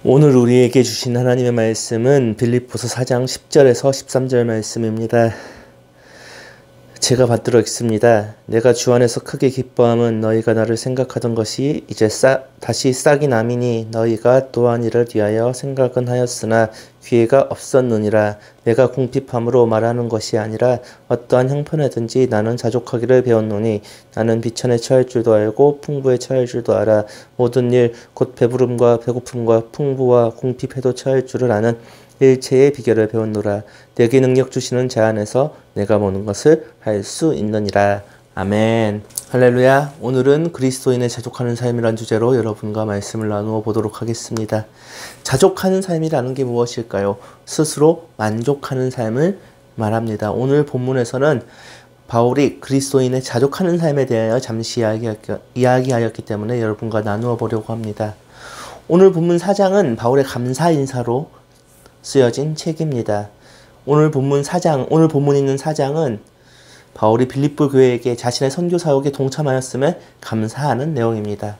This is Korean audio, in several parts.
오늘 우리에게 주신 하나님의 말씀은 빌립보서 4장 10절에서 13절 말씀입니다. 제가 받들어 읽습니다. 내가 주 안에서 크게 기뻐함은 너희가 나를 생각하던 것이 이제 다시 싹이 나미니 너희가 또한 이를 위하여 생각은 하였으나 기회가 없었느니라. 내가 궁핍함으로 말하는 것이 아니라 어떠한 형편에든지 나는 자족하기를 배웠노니 나는 비천에 처할 줄도 알고 풍부에 처할 줄도 알아. 모든 일 곧 배부름과 배고픔과 풍부와 궁핍에도 처할 줄을 아는 일체의 비결을 배웠노라. 내게 능력 주시는 자 안에서 내가 모든 것을 할 수 있느니라. 아멘. 할렐루야. 오늘은 그리스도인의 자족하는 삶이란 주제로 여러분과 말씀을 나누어 보도록 하겠습니다. 자족하는 삶이라는 게 무엇일까요? 스스로 만족하는 삶을 말합니다. 오늘 본문에서는 바울이 그리스도인의 자족하는 삶에 대하여 잠시 이야기하였기 때문에 여러분과 나누어 보려고 합니다. 오늘 본문 4장은 바울의 감사 인사로 쓰여진 책입니다. 오늘 본문에 있는 4장은 바울이 빌립보 교회에게 자신의 선교 사역에 동참하였음에 감사하는 내용입니다.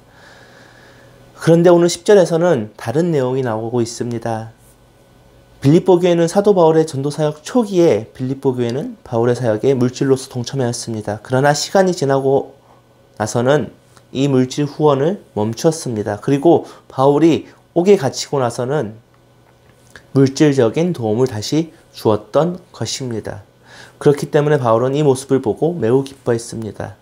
그런데 오늘 10절에서는 다른 내용이 나오고 있습니다. 빌립보 교회는 사도 바울의 전도 사역 초기에 빌립보 교회는 바울의 사역에 물질로서 동참하였습니다. 그러나 시간이 지나고 나서는 이 물질 후원을 멈추었습니다. 그리고 바울이 옥에 갇히고 나서는 물질적인 도움을 다시 주었던 것입니다. 그렇기 때문에 바울은 이 모습을 보고 매우 기뻐했습니다.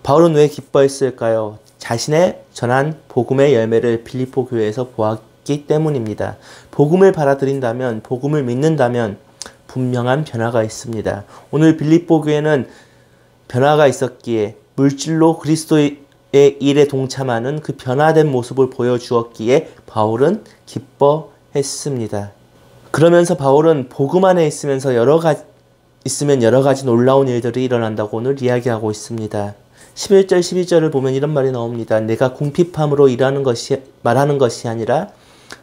바울은 왜 기뻐했을까요? 자신의 전한 복음의 열매를 빌립보 교회에서 보았기 때문입니다. 복음을 받아들인다면, 복음을 믿는다면 분명한 변화가 있습니다. 오늘 빌립보 교회는 변화가 있었기에 물질로 그리스도의 일에 동참하는 그 변화된 모습을 보여주었기에 바울은 기뻐했습니다. 그러면서 바울은 복음 안에 있으면 여러 가지 놀라운 일들이 일어난다고 오늘 이야기하고 있습니다. 11절 12절을 보면 이런 말이 나옵니다. 내가 궁핍함으로 말하는 것이 아니라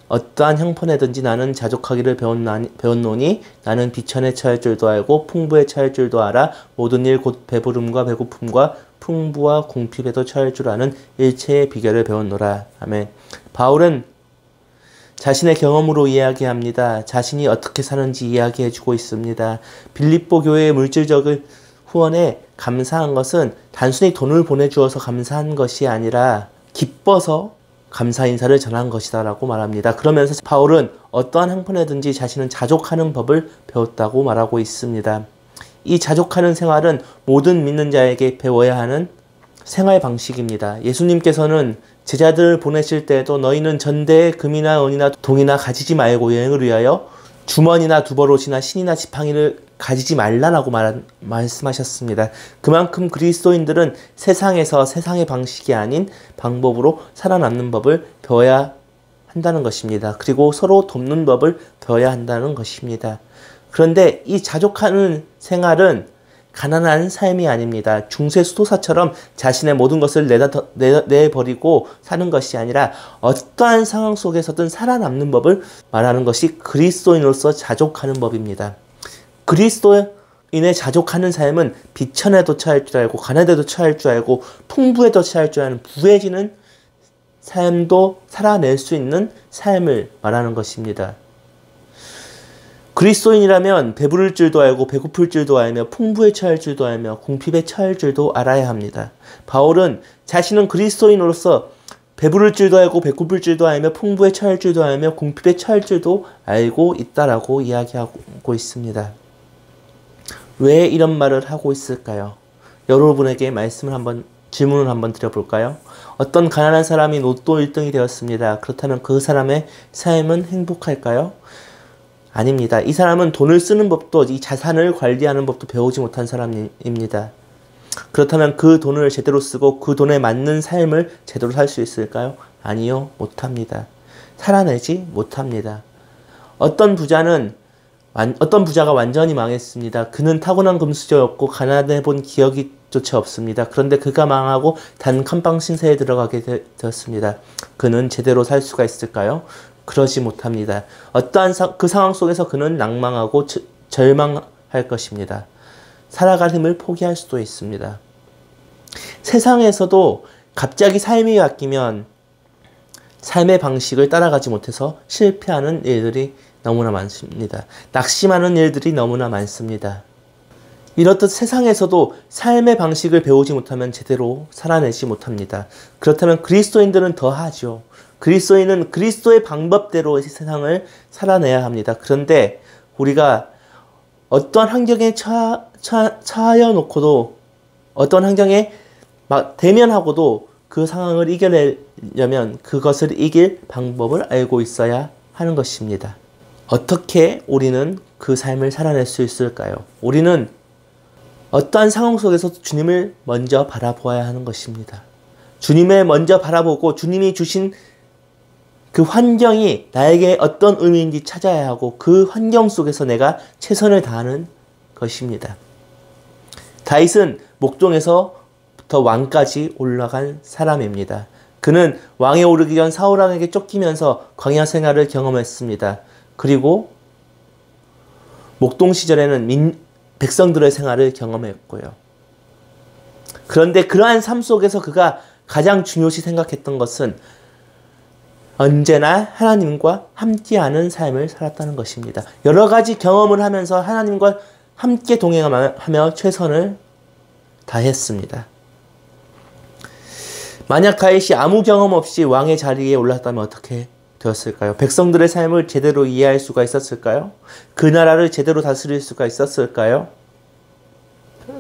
어떠한 형편에든지 나는 자족하기를 배웠노니 나는 비천에 처할 줄도 알고 풍부에 처할 줄도 알아. 모든 일 곧 배부름과 배고픔과 풍부와 궁핍에도 처할 줄 아는 일체의 비결을 배웠노라. 아멘. 바울은 자신의 경험으로 이야기합니다. 자신이 어떻게 사는지 이야기해주고 있습니다. 빌립보 교회의 물질적인 후원에 감사한 것은 단순히 돈을 보내주어서 감사한 것이 아니라 기뻐서 감사 인사를 전한 것이다 라고 말합니다. 그러면서 바울은 어떠한 형편에든지 자신은 자족하는 법을 배웠다고 말하고 있습니다. 이 자족하는 생활은 모든 믿는 자에게 배워야 하는 생활 방식입니다. 예수님께서는 제자들을 보내실 때에도 너희는 전대에 금이나 은이나 동이나 가지지 말고 여행을 위하여 주머니나 두버롯이나 신이나 지팡이를 가지지 말라라고 말씀하셨습니다. 그만큼 그리스도인들은 세상에서 세상의 방식이 아닌 방법으로 살아남는 법을 배워야 한다는 것입니다. 그리고 서로 돕는 법을 배워야 한다는 것입니다. 그런데 이 자족하는 생활은 가난한 삶이 아닙니다. 중세 수도사처럼 자신의 모든 것을 내버리고 사는 것이 아니라 어떠한 상황 속에서든 살아남는 법을 말하는 것이 그리스도인으로서 자족하는 법입니다. 그리스도인의 자족하는 삶은 비천에도 처할 줄 알고 가난에도 처할 줄 알고 풍부에도 처할 줄 아는 부해지는 삶도 살아낼 수 있는 삶을 말하는 것입니다. 그리스도인이라면 배부를 줄도 알고 배고플 줄도 알며 풍부에 처할 줄도 알며 궁핍에 처할 줄도 알아야 합니다. 바울은 자신은 그리스도인으로서 배부를 줄도 알고 배고플 줄도 알며 풍부에 처할 줄도 알며 궁핍에 처할 줄도 알고 있다라고 이야기하고 있습니다. 왜 이런 말을 하고 있을까요? 여러분에게 질문을 한번 드려볼까요? 어떤 가난한 사람이 로또 1등이 되었습니다. 그렇다면 그 사람의 삶은 행복할까요? 아닙니다. 이 사람은 돈을 쓰는 법도 이 자산을 관리하는 법도 배우지 못한 사람입니다. 그렇다면 그 돈을 제대로 쓰고 그 돈에 맞는 삶을 제대로 살 수 있을까요? 아니요. 못합니다. 살아내지 못합니다. 어떤 부자가 완전히 망했습니다. 그는 타고난 금수저였고 가난해 본 기억이 조차 없습니다. 그런데 그가 망하고 단 칸방 신세에 들어가게 되었습니다. 그는 제대로 살 수가 있을까요? 그러지 못합니다. 어떠한 그 상황 속에서 그는 낭망하고 절망할 것입니다. 살아갈 힘을 포기할 수도 있습니다. 세상에서도 갑자기 삶이 바뀌면 삶의 방식을 따라가지 못해서 실패하는 일들이 너무나 많습니다. 낙심하는 일들이 너무나 많습니다. 이렇듯 세상에서도 삶의 방식을 배우지 못하면 제대로 살아내지 못합니다. 그렇다면 그리스도인들은 더하죠. 그리스도인은 그리스도의 방법대로 세상을 살아내야 합니다. 그런데 우리가 어떤 환경에 처하여 놓고도 어떤 환경에 막 대면하고도 그 상황을 이겨내려면 그것을 이길 방법을 알고 있어야 하는 것입니다. 어떻게 우리는 그 삶을 살아낼 수 있을까요? 우리는 어떠한 상황 속에서도 주님을 먼저 바라보아야 하는 것입니다. 주님을 먼저 바라보고 주님이 주신 그 환경이 나에게 어떤 의미인지 찾아야 하고 그 환경 속에서 내가 최선을 다하는 것입니다. 다윗은 목동에서부터 왕까지 올라간 사람입니다. 그는 왕에 오르기 전 사울왕에게 쫓기면서 광야 생활을 경험했습니다. 그리고 목동 시절에는 백성들의 생활을 경험했고요. 그런데 그러한 삶 속에서 그가 가장 중요시 생각했던 것은 언제나 하나님과 함께하는 삶을 살았다는 것입니다. 여러 가지 경험을 하면서 하나님과 함께 동행하며 최선을 다했습니다. 만약 다윗이 아무 경험 없이 왕의 자리에 올랐다면 어떻게 되었을까요? 백성들의 삶을 제대로 이해할 수가 있었을까요? 그 나라를 제대로 다스릴 수가 있었을까요?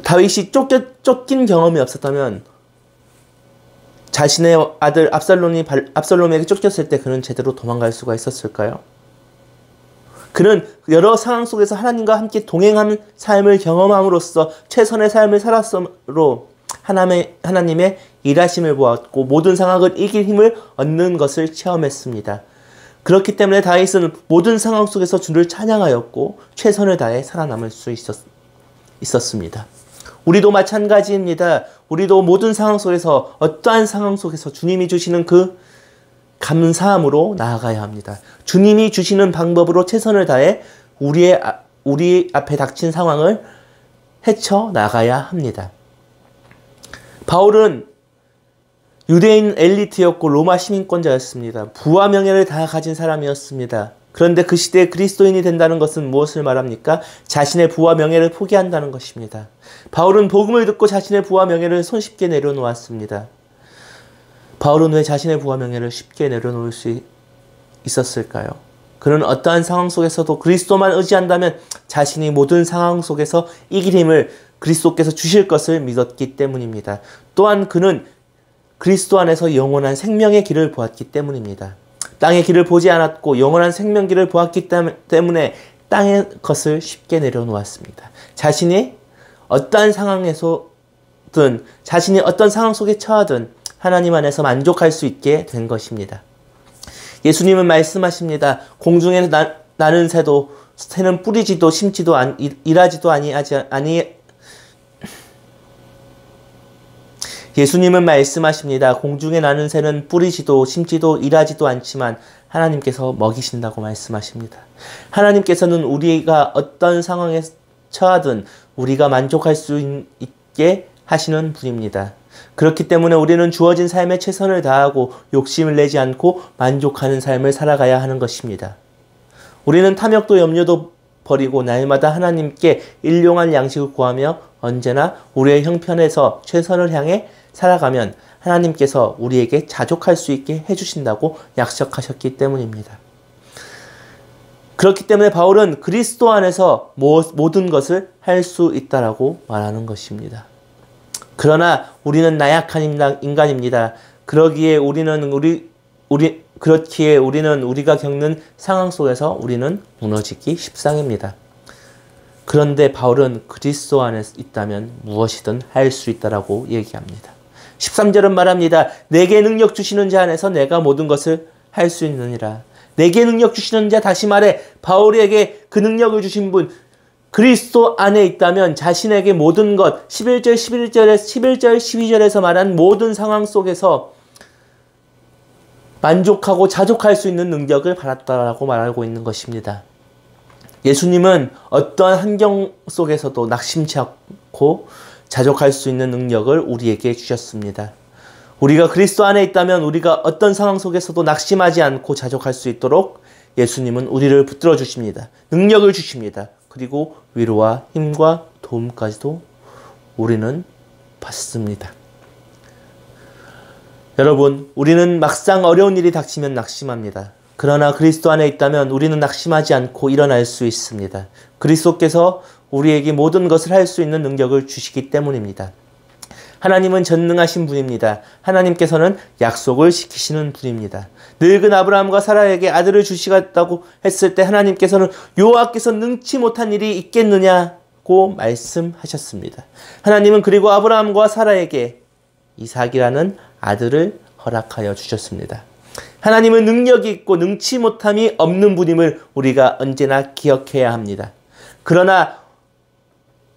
다윗이 쫓긴 경험이 없었다면 자신의 아들 압살롬에게 쫓겼을 때 그는 제대로 도망갈 수가 있었을까요? 그는 여러 상황 속에서 하나님과 함께 동행하는 삶을 경험함으로써 최선의 삶을 살았으므로 하나님의 일하심을 보았고 모든 상황을 이길 힘을 얻는 것을 체험했습니다. 그렇기 때문에 다윗은 모든 상황 속에서 주를 찬양하였고 최선을 다해 살아남을 수 있었습니다. 우리도 마찬가지입니다. 우리도 모든 상황 속에서 어떠한 상황 속에서 주님이 주시는 그 감사함으로 나아가야 합니다. 주님이 주시는 방법으로 최선을 다해 우리 앞에 닥친 상황을 헤쳐나가야 합니다. 바울은 유대인 엘리트였고 로마 시민권자였습니다. 부와 명예를 다 가진 사람이었습니다. 그런데 그 시대에 그리스도인이 된다는 것은 무엇을 말합니까? 자신의 부와 명예를 포기한다는 것입니다. 바울은 복음을 듣고 자신의 부와 명예를 손쉽게 내려놓았습니다. 바울은 왜 자신의 부와 명예를 쉽게 내려놓을 수 있었을까요? 그는 어떠한 상황 속에서도 그리스도만 의지한다면 자신이 모든 상황 속에서 이길 힘을 그리스도께서 주실 것을 믿었기 때문입니다. 또한 그는 그리스도 안에서 영원한 생명의 길을 보았기 때문입니다. 땅의 길을 보지 않았고 영원한 생명길을 보았기 때문에 땅의 것을 쉽게 내려놓았습니다. 자신이 어떠한 상황에서든 자신이 어떤 상황 속에 처하든 하나님 안에서 만족할 수 있게 된 것입니다. 예수님은 말씀하십니다. 공중에 나는 새는 뿌리지도 심지도 일하지도 예수님은 말씀하십니다. 공중에 나는 새는 뿌리지도 심지도 일하지도 않지만 하나님께서 먹이신다고 말씀하십니다. 하나님께서는 우리가 어떤 상황에 처하든 우리가 만족할 수 있게 하시는 분입니다. 그렇기 때문에 우리는 주어진 삶에 최선을 다하고 욕심을 내지 않고 만족하는 삶을 살아가야 하는 것입니다. 우리는 탐욕도 염려도 버리고 날마다 하나님께 일용할 양식을 구하며 언제나 우리의 형편에서 최선을 향해 살아가면 하나님께서 우리에게 자족할 수 있게 해주신다고 약속하셨기 때문입니다. 그렇기 때문에 바울은 그리스도 안에서 모든 것을 할 수 있다라고 말하는 것입니다. 그러나 우리는 나약한 인간입니다. 그러기에 우리는 우리가 겪는 상황 속에서 우리는 무너지기 십상입니다. 그런데 바울은 그리스도 안에 있다면 무엇이든 할 수 있다라고 얘기합니다. 13절은 말합니다. 내게 능력 주시는 자 안에서 내가 모든 것을 할 수 있느니라. 내게 능력 주시는 자, 다시 말해 바울에게 그 능력을 주신 분 그리스도 안에 있다면 자신에게 모든 것 11절 12절에서 말한 모든 상황 속에서 만족하고 자족할 수 있는 능력을 받았다라고 말하고 있는 것입니다. 예수님은 어떠한 환경 속에서도 낙심치 않고 자족할 수 있는 능력을 우리에게 주셨습니다. 우리가 그리스도 안에 있다면 우리가 어떤 상황 속에서도 낙심하지 않고 자족할 수 있도록 예수님은 우리를 붙들어 주십니다. 능력을 주십니다. 그리고 위로와 힘과 도움까지도 우리는 받습니다. 여러분, 우리는 막상 어려운 일이 닥치면 낙심합니다. 그러나 그리스도 안에 있다면 우리는 낙심하지 않고 일어날 수 있습니다. 그리스도께서 우리에게 모든 것을 할 수 있는 능력을 주시기 때문입니다. 하나님은 전능하신 분입니다. 하나님께서는 약속을 지키시는 분입니다. 늙은 아브라함과 사라에게 아들을 주시겠다고 했을 때 하나님께서는 여호와께서 능치 못한 일이 있겠느냐고 말씀하셨습니다. 하나님은 그리고 아브라함과 사라에게 이삭이라는 아들을 허락하여 주셨습니다. 하나님은 능력이 있고 능치 못함이 없는 분임을 우리가 언제나 기억해야 합니다. 그러나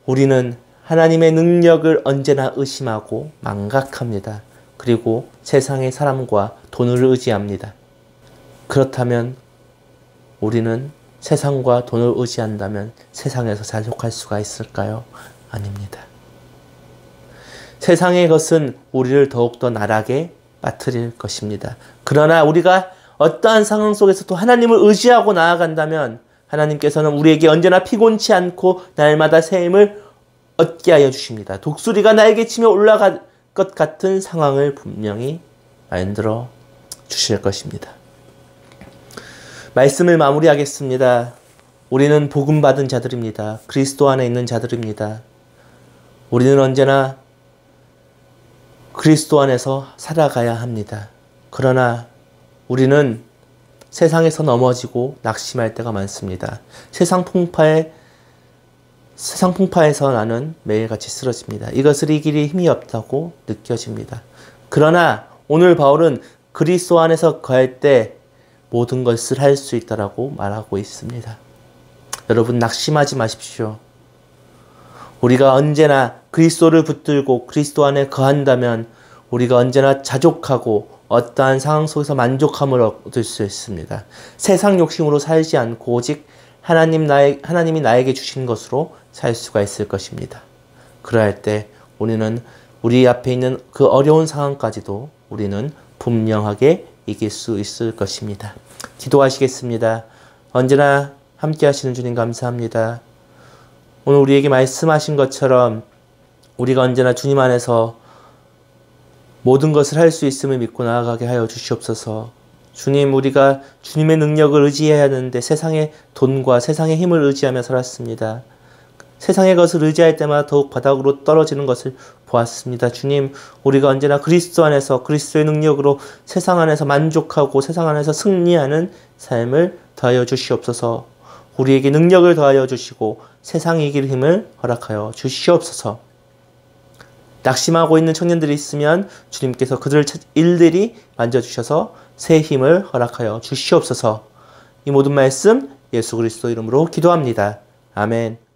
우리는 하나님의 능력을 언제나 의심하고 망각합니다. 그리고 세상의 사람과 돈을 의지합니다. 그렇다면 우리는 세상과 돈을 의지한다면 세상에서 자족할 수가 있을까요? 아닙니다. 세상의 것은 우리를 더욱더 나락에 빠뜨릴 것입니다. 그러나 우리가 어떠한 상황 속에서도 하나님을 의지하고 나아간다면 하나님께서는 우리에게 언제나 피곤치 않고 날마다 새 힘을 얻게 하여 주십니다. 독수리가 나에게 치며 올라갈 것 같은 상황을 분명히 만들어 주실 것입니다. 말씀을 마무리하겠습니다. 우리는 복음 받은 자들입니다. 그리스도 안에 있는 자들입니다. 우리는 언제나 그리스도 안에서 살아가야 합니다. 그러나 우리는 세상에서 넘어지고 낙심할 때가 많습니다. 세상 풍파에서 나는 매일같이 쓰러집니다. 이것을 이길 힘이 없다고 느껴집니다. 그러나 오늘 바울은 그리스도 안에서 거할 때 모든 것을 할 수 있다라고 말하고 있습니다. 여러분, 낙심하지 마십시오. 우리가 언제나 그리스도를 붙들고 그리스도 안에 거한다면 우리가 언제나 자족하고 어떠한 상황 속에서 만족함을 얻을 수 있습니다. 세상 욕심으로 살지 않고 오직 하나님이 나에게 주신 것으로 살 수가 있을 것입니다. 그러할 때 우리는 우리 앞에 있는 그 어려운 상황까지도 우리는 분명하게 이길 수 있을 것입니다. 기도하시겠습니다. 언제나 함께 하시는 주님 감사합니다. 오늘 우리에게 말씀하신 것처럼 우리가 언제나 주님 안에서 모든 것을 할 수 있음을 믿고 나아가게 하여 주시옵소서. 주님, 우리가 주님의 능력을 의지해야 하는데 세상의 돈과 세상의 힘을 의지하며 살았습니다. 세상의 것을 의지할 때마다 더욱 바닥으로 떨어지는 것을 보았습니다. 주님, 우리가 언제나 그리스도 안에서 그리스도의 능력으로 세상 안에서 만족하고 세상 안에서 승리하는 삶을 더하여 주시옵소서. 우리에게 능력을 더하여 주시고 세상에 이길 힘을 허락하여 주시옵소서. 낙심하고 있는 청년들이 있으면 주님께서 그들을 일일이 만져주셔서 새 힘을 허락하여 주시옵소서. 이 모든 말씀 예수 그리스도 이름으로 기도합니다. 아멘.